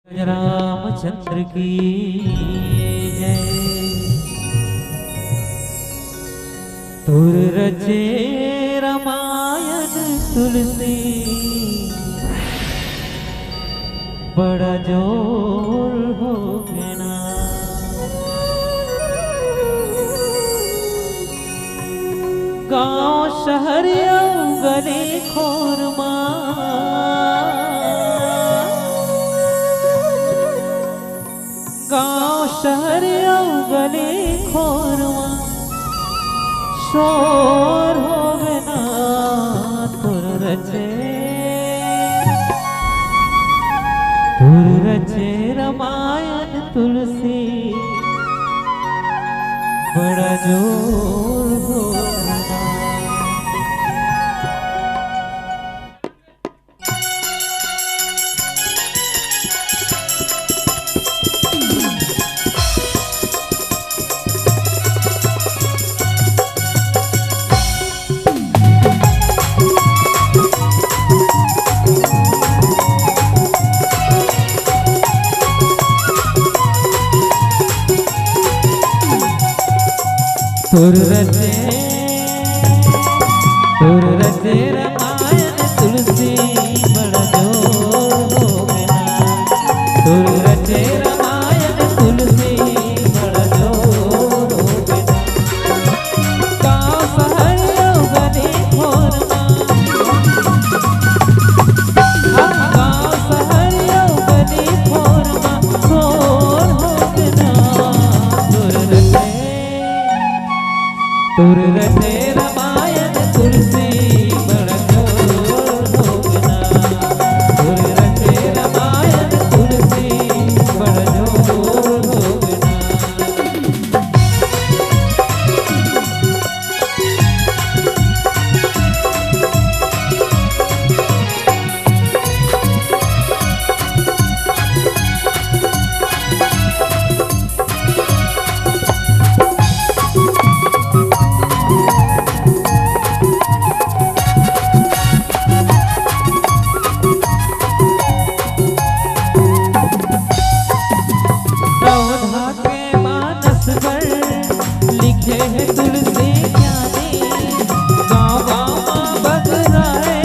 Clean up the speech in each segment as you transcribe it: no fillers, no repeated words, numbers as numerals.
रामचंद्र की जय। तुर रचे रामायण तुलसी, बड़ा जोर हो गया। गाँव शहर गली खोर गाँव शहर गली खोरवा शोर हो गना। तुर रचे रामायण तुलसी, बड़ा जोर हो गना। तुर रचे रामायण तुलसी, बड़ा जोर हो गया। तुर रचे रामायण तुलसी, बड़ा जोर हो गया। गाँव शहर गली खोरमा, गाँव शहर गली खोरमा शोर हो गया। तुर रचे रामायण तुलसी, बड़ा जोर हो गया। तुर रचे रामायण तुलसी, बड़ा जोर हो गया। लिखे है तुलसी ज्ञानी, गाँव गाँव बग रहे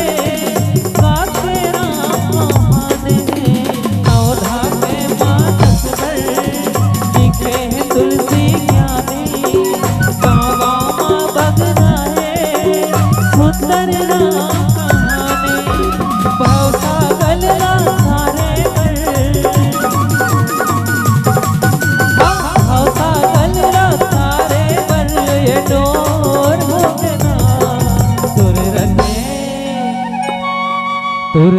साथे राम महाने। नवधा के मानस पर लिखे है तुलसी ज्ञानी, गाँव गाँव बग रहे सुंदर राम कहानी। भवसागल सारे तुर